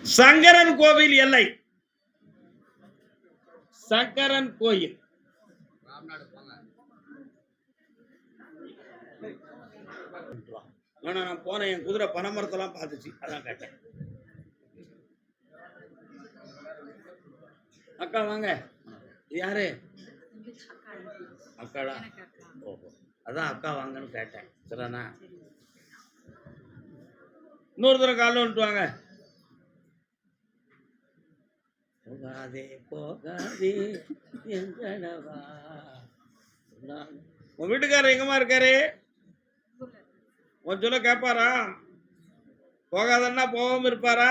சங்கரன் கோவில் எல்லை. சங்கரன் கோயில் நான் போனேன். என் குதிரை பனைமரத்தெல்லாம் பார்த்துச்சு, அதான் கேட்டேன். அக்கா வாங்க. யாரு? அக்காடா? ஓஹோ, அதான் அக்கா வாங்கன்னு கேட்டேன். சரிண்ணா, இன்னொரு தடவை காலைல வந்துட்டு வாங்க. போகாதே போகாதே எங்கனவா. உன் வீட்டுக்காரர் எங்கம்மா இருக்காரு? உன் சொல்ல கேட்பாரா? போகாதன்னா போகாம இருப்பாரா?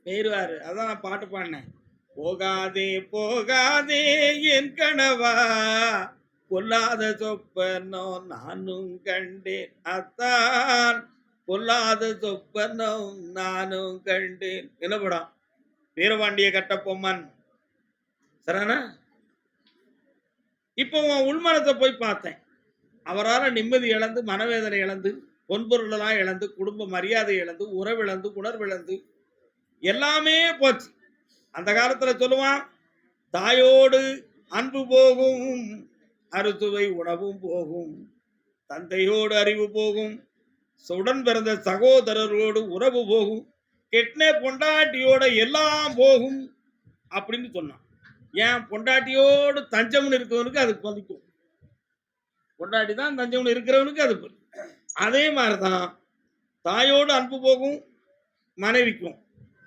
போயிருவாரு. அதான் நான் பாட்டு பாடினேன். போகாதே போகாதே என் கனவா, பொல்லாத சொப்பனோ நானும் கண்டேன். அத்தான் பொல்லாத சொப்பனம் நானும் கண்டேன். என்ன படம்? வீரபாண்டிய கட்டபொம்மன். சரிண்ணா? இப்போ உள்மனத்தை போய் பார்த்தேன். அவரால் நிம்மதி இழந்து, மனவேதனை இழந்து, பொன்பொருளெல்லாம் இழந்து, குடும்ப மரியாதை இழந்து, உறவிழந்து, உணர்விழந்து, எல்லாமே போச்சு. அந்த காலத்துல சொல்லுவான், தாயோடு அன்பு போகும், அறுசுவை உணவும் போகும், தந்தையோடு அறிவு போகும், உடன் பிறந்த சகோதரரோடு உறவு போகும், கெட்ன பொண்டாட்டியோட எல்லாம் போகும் அப்படின்னு சொன்னான். ஏன்? பொண்டாட்டியோடு தஞ்சம்னு இருக்கிறவனுக்கு அது பலிக்கும். பொண்டாட்டி தான் தஞ்சம்னு இருக்கிறவனுக்கு அது பலிக்கும். அதே மாதிரிதான் தாயோடு அன்பு போகும், மனைவிக்கும்,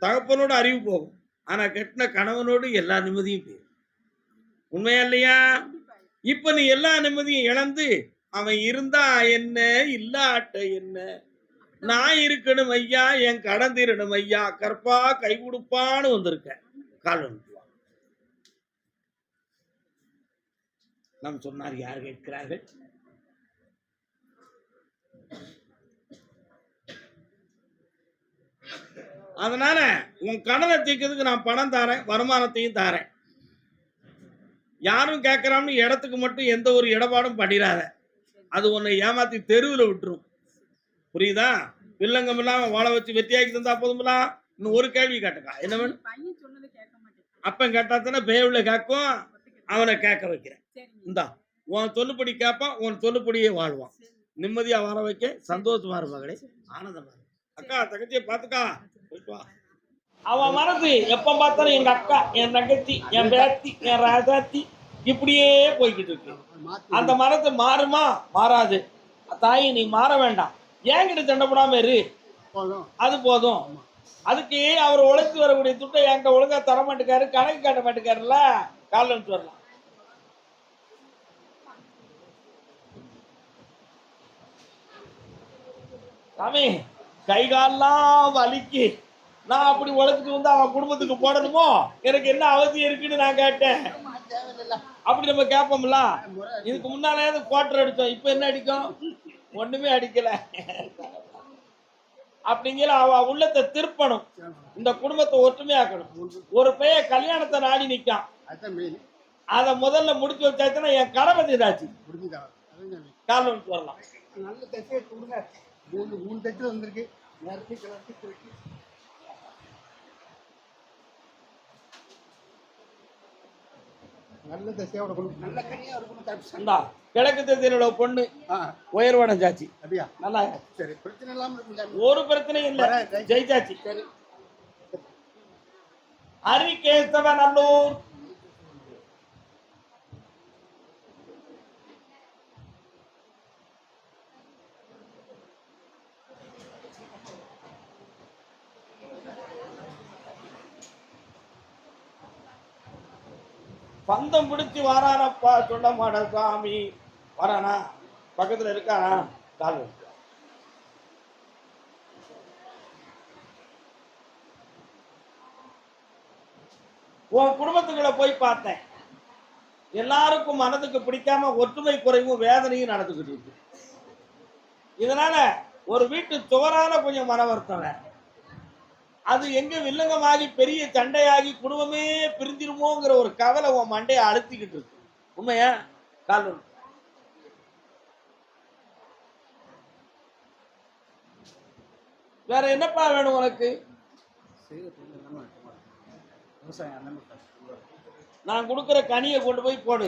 தகப்பனோடு அறிவு போகும், ஆனா கெட்டின கணவனோடு எல்லா நிம்மதியும் போயிடும். உண்மையா இல்லையா? இப்ப நீ எல்லா நிம்மதியும் இழந்து, அவன் இருந்தா என்ன இல்லாட்ட என்ன, நான் இருக்கணும் ஐயா, என் கடன் தீரணும் ஐயா, கற்பா கை கொடுப்பான்னு வந்திருக்க. கால் வந்துடுவான். நம் சொன்னார் யார் கேட்கிறார்கள்? அதனால உன் கடனை தீர்க்கிறதுக்கு நான் பணம் தாரேன், வருமானத்தையும் தாரேன். யாரும் கேட்கறான்னு இடத்துக்கு மட்டும் எந்த ஒரு இடபாடும் பண்ணிடாத. அது உன்னை ஏமாத்தி தெருவில் விட்டுரும். புரியுதா? வில்லங்கம் இல்லாம வாழ வச்சு வெற்றியாக்கி தந்தா போதுங்களா? இன்னும் ஒரு கேள்வி கேட்டுக்கா. என்ன வேணும்? அப்பன் கேட்டாத்தானே பேவுல கேட்கும். அவனை கேட்க வைக்கிறேன். இந்தா உன் சொல்லுப்படி கேட்பான், உன் சொல்லுப்படியே வாழ்வான். நிம்மதியா வாழ வைக்க, சந்தோஷமா இருப்பாங்களே, ஆனந்தமா. அக்கா தங்கச்சியை பாத்துக்கா, போயிட்டு வா. அவன் மனசு எப்ப பார்த்தாலும் எங்க அக்கா, என் தங்கச்சி, என் பேத்தி, என் ராஜாத்தி இப்படியே போய்கிட்டு இருக்கு. அந்த மனசு மாறுமா? மாறாது. தாயி நீ மாற வேண்டாம், என்கிட்ட சண்டை போடாம இரு, அது போதும். அதுக்கு அவர் உழைச்சி வரக்கூடிய துட்டை என்கிட்ட ஒழுங்கா தர மாட்டேக்காரு, கணக்கு காட்ட மாட்டேக்காருல்ல, காலில் வச்சு வரலாம். சாமி கை காலெல்லாம் வலிக்கு, நான் அப்படி உழைச்சிட்டு வந்து அவன் குடும்பத்துக்கு போடணுமோ, எனக்கு என்ன அவசியம் இருக்குன்னு நான் கேட்டேன். அப்படி நம்ம கேட்போம்ல. இதுக்கு முன்னாலே குவார்டர் அடிச்சோம், இப்ப என்ன அடிக்கும்? ஒண்ணுமே அடிக்கல. அப்படிங்கிற அவ உள்ளத்தை திருப்பணும், இந்த குடும்பத்தை ஒற்றுமையாக்கணும். ஒரு பையன் கல்யாணத்தை நாடி நிக்கான், அத முதல்ல முடிச்சு வச்சாச்சுன்னா என் கடமை தீராச்சு. காரணம் வரலாம். நல்ல தச்சை கொடுங்க. 3 தச்சு வந்திருக்கு. நல்ல தசையோட கொடுக்கும், நல்ல கனியா இருக்கணும். கிழக்கு திசையில பொண்ணு உயர்வான ஜாச்சி. அப்படியா? நல்லா சரி, பிரச்சனை இல்லாம இருக்கும். ஒரு பிரச்சனையும் இல்ல, ஜெயிச்சாச்சு. சரி. ஹரிகேசவ நல்லூர். பந்தம் பிடிச்சி வாரானப்பா சொல்ல மாட சாமி. வரானா? பக்கத்துல இருக்கானா? கால் உன் குடும்பத்துக்குள்ள போய் பார்த்தேன், எல்லாருக்கும் மனதுக்கு பிடிக்காம ஒற்றுமை குறைவும் வேதனையும் நடந்துகிட்டு இருக்கு. இதனால ஒரு வீட்டு சுவரால கொஞ்சம் மன வருத்தம் வேற. அது எங்க வில்லங்கமாகி பெரிய சண்டையாகி குடும்பமே பிரிஞ்சிருமோங்கிற ஒரு கவலை உன் மண்டையை அழுத்திக்கிட்டு இருக்கு. உண்மையா? கால் வேற என்னப்பா வேணும் உனக்கு? நான் கொடுக்கிற கனியை கொண்டு போய் போடு.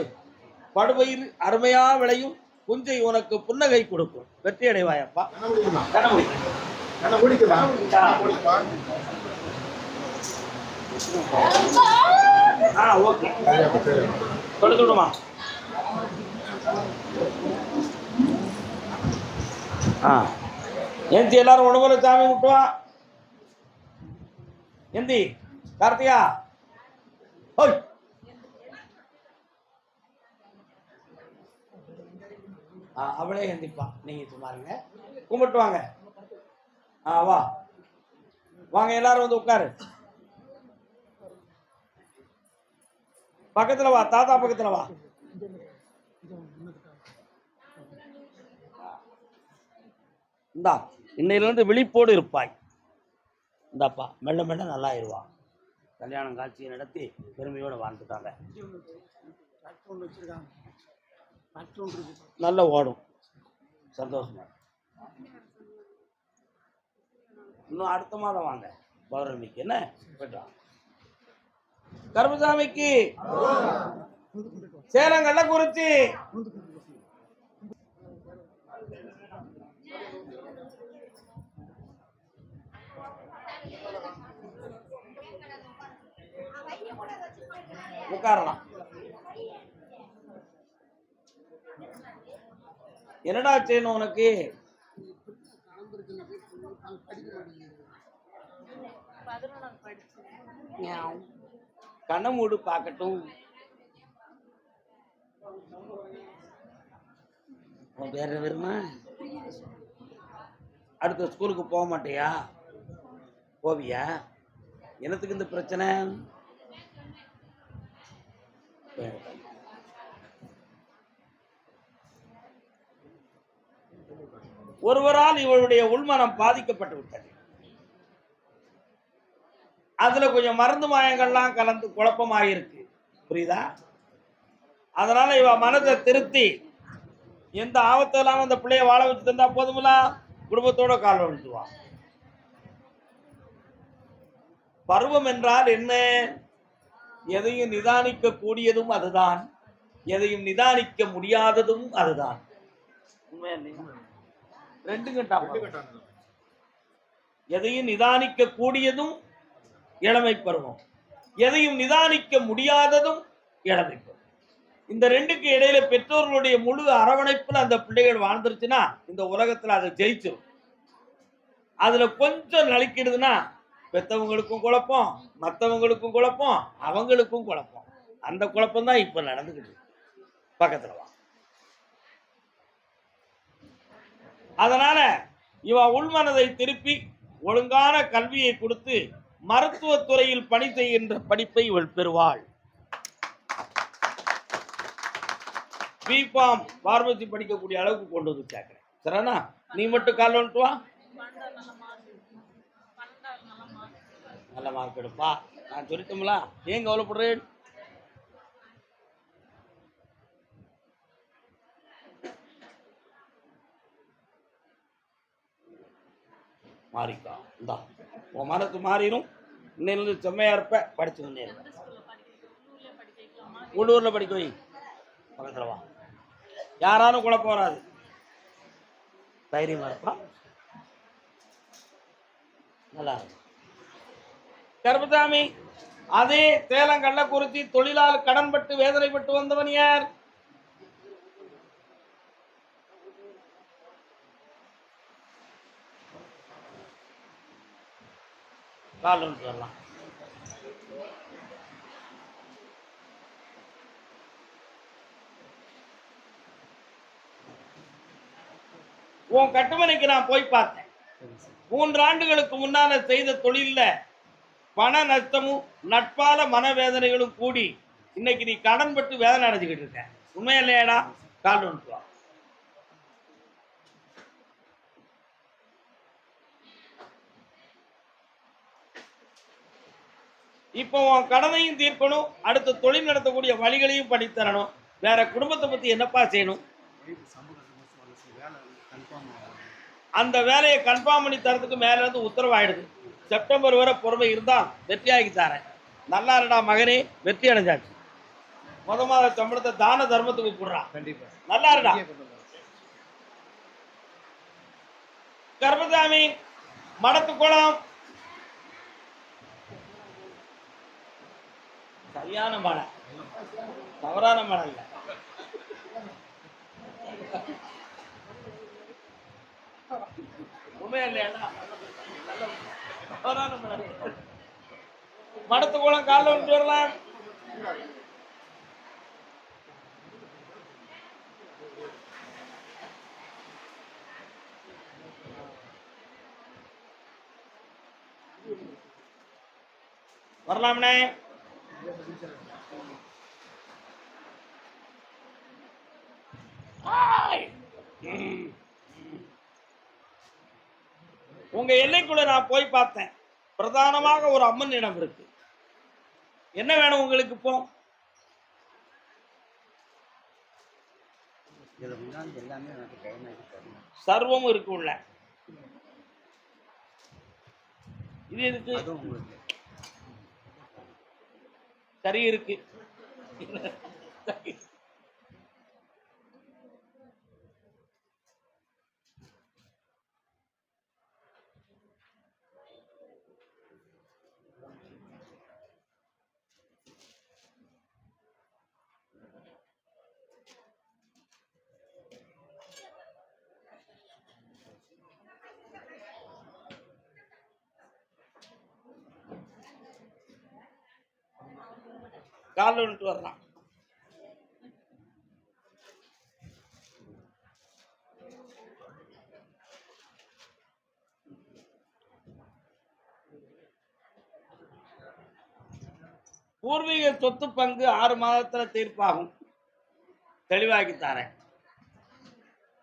படுபயிர் அருமையா விளையும், புஞ்சை உனக்கு புன்னகை கொடுக்கும். வெற்றி அடைவாயப்பா. ஓகே, கொடுத்துடுமா. எந்தி எல்லாரும் உணவுல சாமி விட்டுவா. எந்தி கார்த்தியா, ஓய் அவளே எந்திப்பா. நீங்க சும்மாருங்க, கும்பிட்டு வாங்க. வா வாங்க, எல்லாரும் வந்து உட்காரு. பக்கத்துல வா, தாத்தா பக்கத்துல வா. இந்தா, இன்னையிலிருந்து விழிப்போடு இருப்பாய். இந்தாப்பா, மெல்ல மெல்ல நல்லா இருவான். கல்யாணம் காட்சியை நடத்தி பெருமையோடு வாழ்ந்துட்டாங்க. நல்ல ஓடும், சந்தோஷமா. இன்னும் அடுத்த மாதம் வாங்க, பௌர்ணமிக்கு. என்ன கருமசாமிக்கு சேலங்கள்ல குறிச்சி உட்காரலாம். என்னடா செய்யணும் உனக்கு? கண்ண மூடு பார்க்கட்டும். வேற வருமா? அடுத்த ஸ்கூலுக்கு போக மாட்டியா? போவியா? என்னத்துக்கு இந்த பிரச்சனை? ஒருவரால் இவளுடைய உள்மனம் பாதிக்கப்பட்டு விட்டது. அதுல கொஞ்சம் மருந்து மாயங்கள்லாம் கலந்து குழப்பமாயிருக்கு, புரியுதா? அதனால இவ மனதை திருத்தி எந்த ஆபத்தெல்லாம் அந்த பிள்ளைய வாழ வச்சு தந்தா போதுமில்ல, குடும்பத்தோட கால விழுத்துவான். பருவம் என்றால் என்ன? எதையும் நிதானிக்க கூடியதும் அதுதான், எதையும் நிதானிக்க முடியாததும் அதுதான். எதையும் நிதானிக்க கூடியதும் இளமை பருவம், எதையும் நிதானிக்க முடியாததும் இளமை பருவம். இந்த ரெண்டுக்கு இடையில பெற்றோர்களுடைய முழு அரவணைப்புல அந்த பிள்ளைகள் வாழ்ந்துருச்சுன்னா இந்த உலகத்துல அதை ஜெயிச்சிடும். அதுல கொஞ்சம் நலிக்கிடுதுன்னா பெத்தவங்களுக்கும் குழப்பம், மற்றவங்களுக்கும் குழப்பம், அவங்களுக்கும் குழப்பம். அந்த குழப்பம் தான் இப்ப நடந்துக்கிட்டு பக்கத்துல வா. அதனால இவ உள்மனதை திருப்பி ஒழுங்கான கல்வியை கொடுத்து மருத்துவத்துறையில் பணி செய்கின்ற படிப்பை இவள் பெறுவாள். பிகாம் பார்மசி படிக்கக்கூடிய அளவுக்கு கொண்டு வந்து சேர்க்கிறேன். சரிண்ணா? நீ மட்டும் கால் வந்துட்டு வா. நல்ல மார்க் எடுப்பா. நான் சொல்லிட்டோம்ல, ஏன் கவலைப்படுறேன்? மாறிக்கா, இந்தா உன் மனத்து மாறிடும். இன்னிலிருந்து செம்மையா இருப்ப, படிச்சு முன்னேறுவேன். உள்ளூர்ல படிக்க வை, பக்கத்துல வா. யாராலும் குழப்பம் வராது, தைரியமா இருப்பா. நல்லா இருக்கும். கருப்பசாமி, அதே சேலங்கள்ள குறிச்சி தொழிலால் கடன்பட்டு வேதனைப்பட்டு வந்தவன் யார்? காலம் சொல்லலாம். உன் கட்டுமனைக்கு நான் போய் பார்த்தேன். 3 ஆண்டுகளுக்கு முன்னால செய்த தொழில்ல பண நஷ்டமும் நட்பால மனவேதனைகளும் கூடி இன்னைக்கு நீ கடன் பட்டு வேதனை அடைஞ்சுக்கிட்டு இருக்க. உண்மையா இல்லையாடா? கால் வந்துட்டு. இப்போ உன் கடனையும் தீர்க்கணும், அடுத்த தொழில் நடத்தக்கூடிய வழிகளையும் படித்தரணும். வேற குடும்பத்தை பத்தி என்னப்பா செய்யணும்? அந்த வேலையை கன்ஃபார்ம் பண்ணி தரத்துக்கு மேல இருந்து உத்தரவாயிடுது. செப்டம்பர் வரை பொறுமை இருந்தா வெற்றியாகி தரேன். நல்லா இருடா மகனே, வெற்றி அடைஞ்சாச்சு. மாத சம்பளத்தை தான தர்மத்துக்கு போடுறான். கண்டிப்பா நல்லா இருடா. கருப்பசாமி மடத்து குளம் சரியான மழை, தவறான மழை இல்ல. உண்மையா இல்லையா? தவறான மழை. மடத்து குளம் காலைல வந்துட்டு வரலாம். வரலாம்னே. உங்க எல்லைக்குள்ள நான் போய் பார்த்தேன். பிரதானமாக ஒரு அம்மன் இடம் இருக்கு. என்ன வேணும் உங்களுக்கு இப்போ? சர்வமும் இருக்கு உள்ள. இது இருக்கு, கறி இருக்கு. காலைல வந்துட்டு வரலாம். பூர்வீக சொத்து பங்கு 6 மாதத்துல தீர்ப்பாகும். தெளிவாக்கி தரேன்.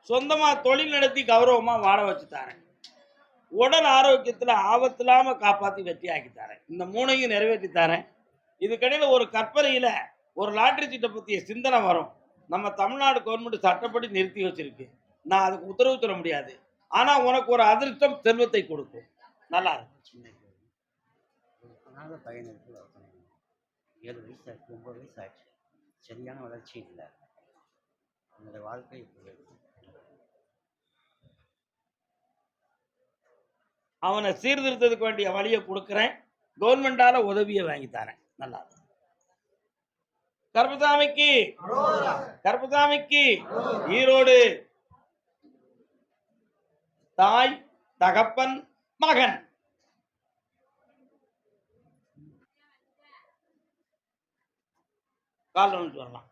சொந்தமா தொழில் நடத்தி கௌரவமா வாழ வச்சு தரேன். உடல் ஆரோக்கியத்துல ஆபத்து இல்லாம காப்பாத்தி வெற்றியாக்கி தரேன். இந்த 3ஐயும் நிறைவேற்றி தரேன். இதுக்கடையில ஒரு கற்பனையில ஒரு லாட்டரி சீட்டை பற்றிய சிந்தனை வரும். நம்ம தமிழ்நாடு கவர்மெண்ட் சட்டப்படி நிறுத்தி வச்சிருக்கு. நான் அதுக்கு உத்தரவு தர முடியாது. ஆனா உனக்கு ஒரு அதிர்ஷ்டம் செல்வத்தை கொடுக்கும். நல்லா இருக்கும். பையன் இருக்கு, 7 வயசு ஆச்சு, 9 வயசு ஆச்சு. சரியான வளர்ச்சி இல்லை. அவனுடைய வாழ்க்கை இப்படி அவனை சீர்திருத்தத்துக்கு வேண்டிய வழியை கொடுக்குறேன். கவர்மெண்டால உதவியை வாங்கி தரேன். நல்லா இருக்கும். கருப்பசாமிக்கு கருப்பசாமிக்கு ஈரோடு தாய் தகப்பன் மகன். கால் வந்துட்டு வரலாம்.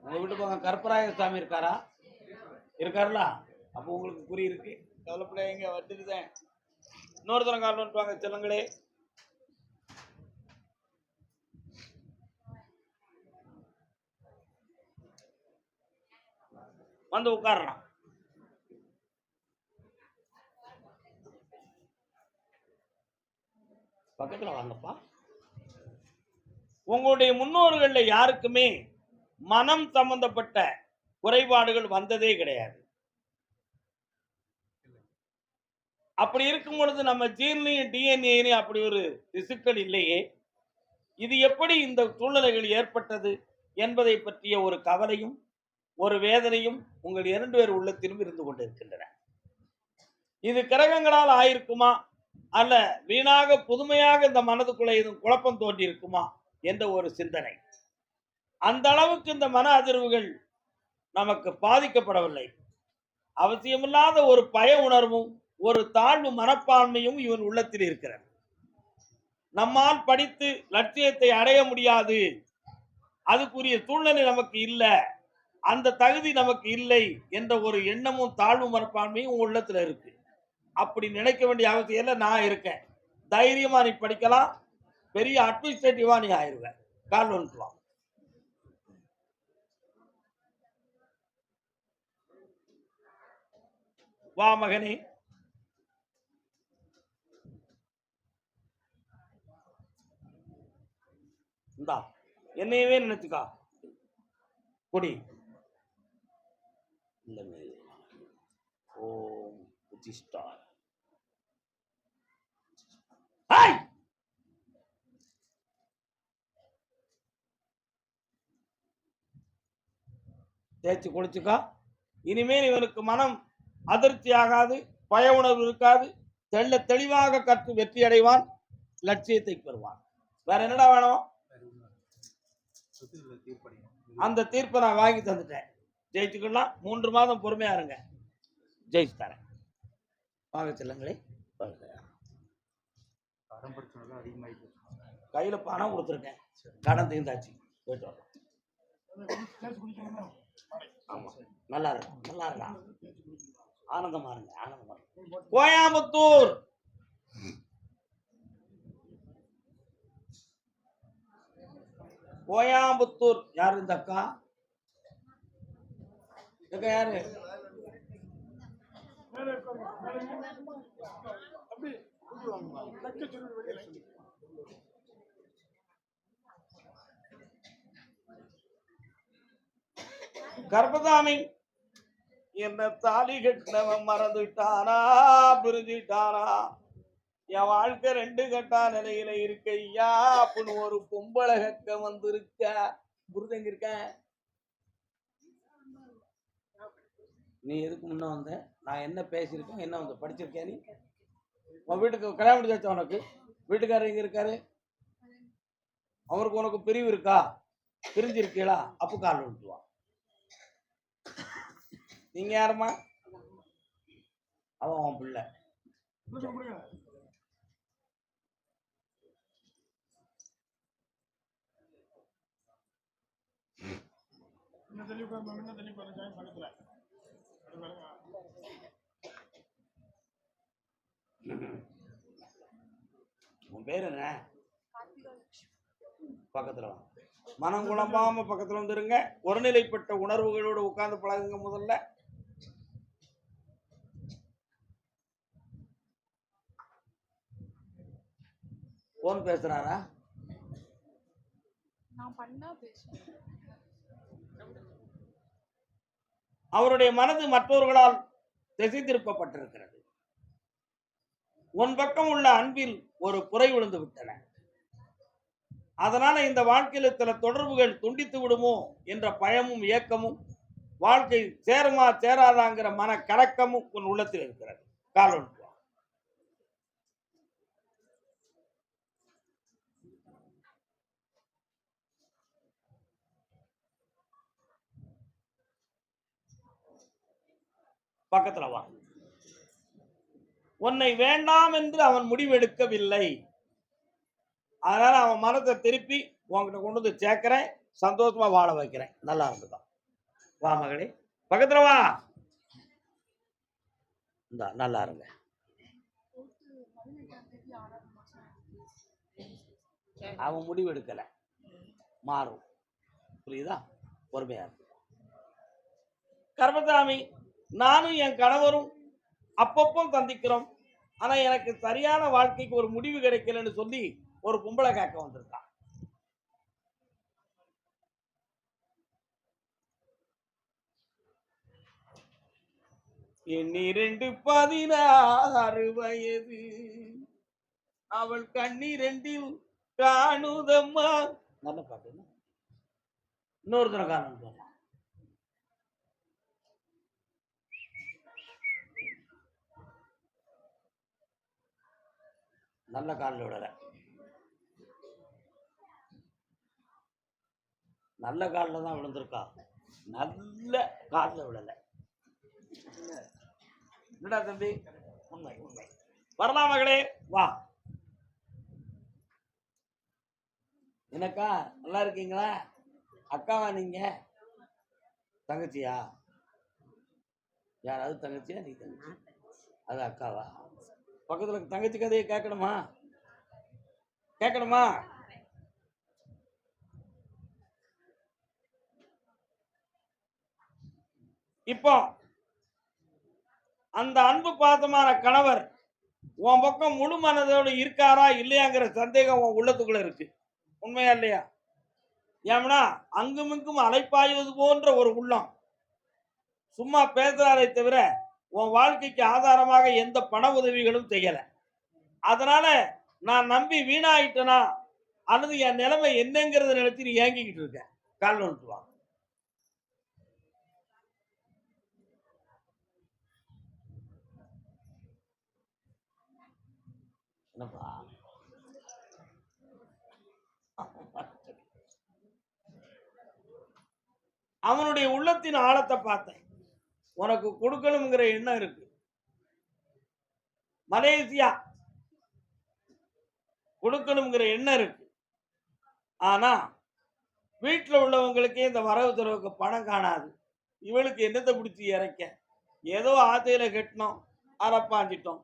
உங்க வீட்டு பக்கம் கருப்பராய சாமி இருக்காரா? இருக்காருல? அப்போ உங்களுக்கு குறி இருக்கு. கவலைப்படாதீங்க, வந்துட்டுதேன். இன்னொருத்தரம் கால் வந்துட்டு வாங்க செல்லுங்களே. வந்து உட்காரலாம். பக்கத்துல வாங்கப்பா. உங்களுடைய முன்னோர்கள்ல யாருக்குமே மனம் சம்பந்தப்பட்ட குறைபாடுகள் வந்ததே கிடையாது. அப்படி இருக்கும் பொழுது நம்ம ஜீன்லையும் டிஎன்ஏலையும் அப்படி ஒரு திசுக்கள் இல்லையே. இது எப்படி இந்த சூழ்நிலைகள் ஏற்பட்டது என்பதை பற்றிய ஒரு கவலையும் ஒரு வேதனையும் உங்கள் 2 பேர் உள்ளத்திலும் இருந்து கொண்டிருக்கின்றன. இது கிரகங்களால் ஆயிருக்குமா, அல்ல வீணாக புதுமையாக இந்த மனதுக்குள்ள எதுவும் குழப்பம் தோன்றி இருக்குமா என்ற ஒரு சிந்தனை. அந்த அளவுக்கு இந்த மன அதிர்வுகள் நமக்கு பாதிக்கப்படவில்லை. அவசியமில்லாத ஒரு பய உணர்வும் ஒரு தாழ்வு மனப்பான்மையும் இவன் உள்ளத்தில் இருக்கிறது. நம்மால் படித்து லட்சியத்தை அடைய முடியாது, அதுக்குரிய சூழ்நிலை நமக்கு இல்லை, அந்த தகுதி நமக்கு இல்லை என்ற ஒரு எண்ணமும் தாழ்வு மனப்பான்மையும் உங்க உள்ளத்துல இருக்கு. அப்படி நினைக்க வேண்டிய அவசியம் இல்லை. நான் இருக்கேன், தைரியமா நீ படிக்கலாம், பெரிய அட்மினிஸ்ட்ரேட்டிவா நீ ஆயிருவ. கால் வந்துக்கலாம். வா மகனே. இந்தா என்னையவே நினைச்சுக்கா கொடி இல்லமே. ஓம் உச்சிஷ்டாய். ஹாய் தேய்ச்சி குளிச்சுக்கா. இனிமேல் இவனுக்கு மனம் அதிர்ச்சி ஆகாது, பய உணர்வு இருக்காது, தெளிவாக கற்று வெற்றி அடைவான், லட்சியத்தை பெறுவான். வேற என்னடா வேணும்? அந்த தீர்ப்பை நான் வாங்கி தந்துட்டேன். ஜெயிச்சுக்கலாம். 3 மாதம் பொறுமையா இருங்க, ஜெயிச்சு தரேன். வாங்க செல்லுங்களே. கையில பணம் கொடுத்துருக்கேன், கடன் தீர்ந்தாச்சு. போயிட்டு வரலாம். ஆமா, நல்லா இருக்கும், நல்லா இருக்கா, ஆனந்தமா இருங்க, ஆனந்தமா இருங்க. கோயம்புத்தூர் கோயம்புத்தூர் யாரு இந்த அக்கா? யாரு? கர்ப்பதாமி. என்ன தாலி கட்டினவன் மறந்துட்டானா, பிரிஞ்சிட்டானா? என் வாழ்க்கை 2 கட்டா நிலையில இருக்கையா அப்படின்னு ஒரு பொம்பளை கக்க வந்திருக்க. குருதங்க இருக்க. நீ எதுக்கு முன்ன வந்த? நான் என்ன பேசியிருக்கேன், என்ன வந்து படிச்சிருக்கேன்? நீ உன் வீட்டுக்கு கல்யாணம் முடிச்சாச்சா? உனக்கு வீட்டுக்காரர் எங்க இருக்காரு? அவருக்கு உனக்கு பிரிவு இருக்கா? பிரிஞ்சிருக்கீங்களா? அப்ப கால் விட்டுவான். நீங்க யாருமா? அவன் பிள்ளை. உன் பேர் என்ன? பக்கத்துல வா. மனம் குழம்பாம பக்கத்துல வந்துருங்க. ஒருநிலைப்பட்ட உணர்வுகளோடு உட்கார்ந்து பழகுங்க. முதல்ல போன் பேசுறாரா? அவருடைய மனது மற்றவர்களால் திசை திருப்பப்பட்டிருக்கிறது. உன் பக்கம் உள்ள அன்பில் ஒரு குறை விழுந்து விட்டன. அதனால இந்த வாழ்க்கையில சில தொடர்புகள் துண்டித்து விடுமோ என்ற பயமும் ஏக்கமும், வாழ்க்கை சேருமா சேராதாங்கிற மன கலக்கமும் உன் உள்ளத்தில் இருக்கிறது. காலம் பக்கத்துல வா. உன்னை வேண்டாம் என்று அவன் முடிவெடுக்கவில்லை. அதனால அவன் மனத்தை திருப்பி உன்கிட்ட கொண்டு வந்து சேர்க்கிறேன், சந்தோஷமா வாழ வைக்கிறேன். நல்லா இருந்துதான். வா மகளே, பக்கத்துல வா. இந்த நல்லா இருங்க. அவன் முடிவு எடுக்கல, மாறும். புரியுதா? பொறுமையா இருக்கு. கர்மசாமி, நானும் என் கணவரும் அப்பப்போ சந்திக்கிறோம். ஆனா எனக்கு சரியான வாழ்க்கைக்கு ஒரு முடிவு கிடைக்கலன்னு சொல்லி ஒரு பொம்பளை கேட்க வந்திருக்கான். என் 16 வயது, அவள் கண்ணீரெண்டில் காணுதம்மா. நல்ல பாட்டு. இன்னொரு தடவை காணும். நல்ல காலில் விடல, நல்ல காலில் தான் விழுந்திருக்கா, நல்ல காலில் விடல. என்னடா தம்பி? உண்மை உண்மை. வரலாம் மகளே, வா. எனக்கா நல்லா இருக்கீங்களா? அக்காவா நீங்க? தங்கச்சியா? யாராவது தங்கச்சியா? நீ தங்கச்சி? அது அக்காவா? பக்கத்துல தங்கச்சி கதையை கேட்கணுமா? கேட்கணுமா? இப்போ அந்த அன்பு பாசமான கணவர் உன் பக்கம் முழு மனதோடு இருக்காரா இல்லையாங்கிற சந்தேகம் உன் உள்ளத்துக்குள்ள இருக்கு. உண்மையா இல்லையா? ஏம்னா அங்குமிங்கும் அலைப்பாயுவது போன்ற ஒரு உள்ளம். சும்மா பேசுறாரே தவிர உன் வாழ்க்கைக்கு ஆதாரமாக எந்த பண உதவிகளும் செய்யல. அதனால நான் நம்பி வீணாயிட்டனா அல்லது என் நிலைமை என்னங்கிறத நினைச்சு நீ ஏங்கிக்கிட்டு இருக்க. கால் வந்துட்டு வா. என்னப்பா? அவனுடைய உள்ளத்தின் ஆழத்தை பார்த்தேன். உனக்கு கொடுக்கணுங்கிற எண்ணம் இருக்கு. மலேசியா கொடுக்கணுங்கிற எண்ணம் இருக்கு. ஆனா வீட்டில் உள்ளவங்களுக்கே இந்த வரவு செலவுக்கு பணம் காணாது. இவளுக்கு என்னத்தை பிடிச்சி இறைக்க? ஏதோ ஆத்தையில கட்டினோம், அறப்பாஞ்சிட்டோம்.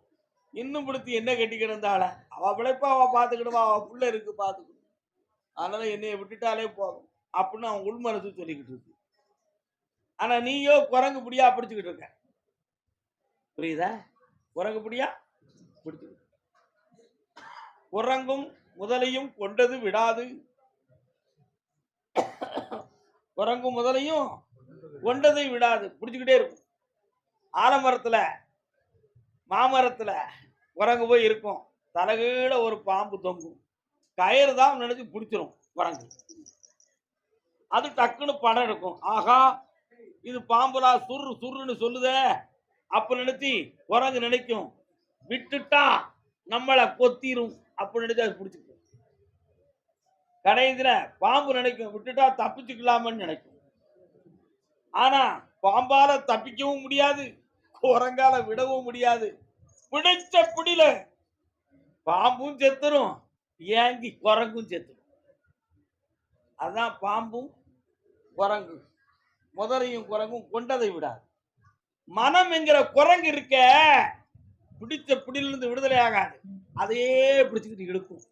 இன்னும் பிடிச்சி என்ன கட்டி கிடந்தால அவ பிழைப்பா அவ பார்த்துக்கிடுவா, அவ புள்ள இருக்கு பார்த்துக்கணும். அதனால என்னைய விட்டுட்டாலே போதும் அப்படின்னு அவன் உள்மனசு சொல்லிக்கிட்டு இருக்கு. ஆனா நீயோ குரங்கு பிடியா பிடிச்சுக்கிட்டு இருக்க. புரியுதா? குரங்கு பிடியா பிடிச்சுக்கிட்டு. குரங்கும் முதலையும் கொண்டது விடாது. குரங்கும் முதலையும் கொண்டதை விடாது, பிடிச்சுக்கிட்டே இருக்கும். ஆலமரத்துல மாமரத்துல குரங்கு போய் இருக்கும். தலைகீழ ஒரு பாம்பு தொங்கும். கயிறு தான் நினைச்சு பிடிச்சிரும் குரங்கு. அது டக்குன்னு படம் எடுக்கும். ஆகா, இது பாம்புலா சுரு சுருன்னு சொல்லுதே அப்ப நினைச்சு குரங்கு நினைக்கும், விட்டுட்டா நம்மளை கொத்திரும் அப்ப நினைச்சு அது பிடிச்சிக்கும். கடைசியில பாம்பு நினைக்கும், விட்டுட்டா தப்பிச்சுக்கலாமன்னு நினைக்கும். ஆனா பாம்பால தப்பிக்கவும் முடியாது, குரங்கால விடவும் முடியாது. பிடிச்ச பிடில பாம்பும் செத்துரும், ஏங்கி குரங்கும் செத்துரும். அதான் பாம்பும் குரங்கு, முதலையும் குரங்கும் கொண்டதை விடாது. மனம் என்கிற குரங்கு இருக்க, பிடிச்ச பிடிலிருந்து விடுதலை ஆகாது. அதையே பிடிச்சுக்கிட்டு இழுக்கும்.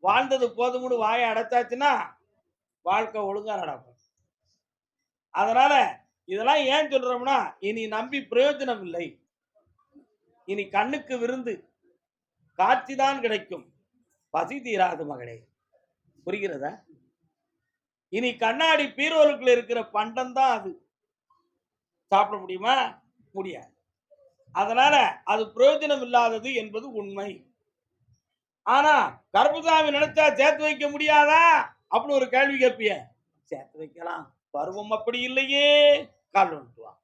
வாழ்ந்தது போதும்னு வாயை அடைச்சாச்சுன்னா வாழ்க்கை ஒழுங்கா நடக்கும். அதனால இதெல்லாம் ஏன் சொல்றோம்னா, இனி நம்பி பிரயோஜனம் இல்லை. இனி கண்ணுக்கு விருந்து காட்சிதான் கிடைக்கும், பசி தீராது மகளே. புரிகிறதா? இனி கண்ணாடி பீரோலுக்குள்ள இருக்கிற பண்டம் தான் அது. சாப்பிட முடியுமா? முடியாது. அதனால அது பிரயோஜனம் இல்லாதது என்பது உண்மை. ஆனா கருப்புசாமி நினைச்சா சேர்த்து வைக்க முடியாதா அப்படின்னு ஒரு கேள்வி கேட்பிய. சேர்த்து வைக்கலாம், பருவம் அப்படி இல்லையே. கால் வந்துட்டுவான்.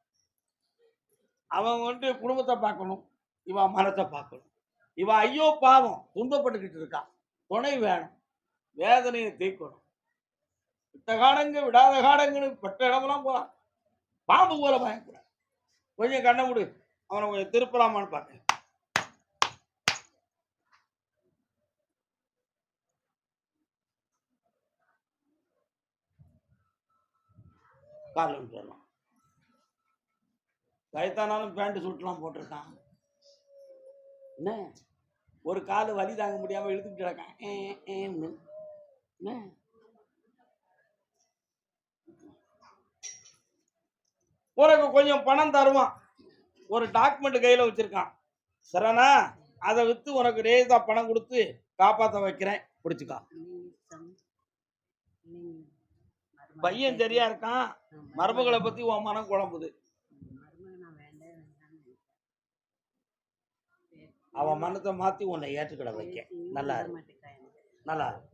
அவன் குடும்பத்தை பார்க்கணும், இவன் மனத்தை பார்க்கணும். இவன் ஐயோ பாவம் துன்பப்பட்டுக்கிட்டு இருக்கான், துணை வேணும், வேதனையை தீர்க்கணும். விட்ட காடங்க விடாத காடங்கன்னு பட்ட இடமெல்லாம் போறான். பாம்பு போல பயக்கூடாது. கொஞ்சம் கண்ணை விடு, அவனை கொஞ்சம் திருப்பலாமான்னு பார்த்தேன். கால் வந்துடலாம். வயத்தானாலும் பேண்ட் சூட்லாம் போட்டிருக்கான். என்ன ஒரு காலு வலி தாங்க முடியாம இழுத்துக்கிட்டு கிடக்கான். என்ன உனக்கு கொஞ்சம் பணம் தருவான். ஒரு டாக்குமெண்ட் கையில வச்சிருக்கான். சரணா, அதை வித்து உனக்கு ரேசா பணம் கொடுத்து காப்பாற்ற வைக்கிறேன், பிடிச்சுக்கா. பையன் சரியா இருக்கான், மருமகளை பத்தி உன் மனம் குழம்புது. அவன் மனத்தை மாத்தி உன்னை ஏற்றுக்கிட வைக்க. நல்லா இருக்கு, நல்லா இருக்கு.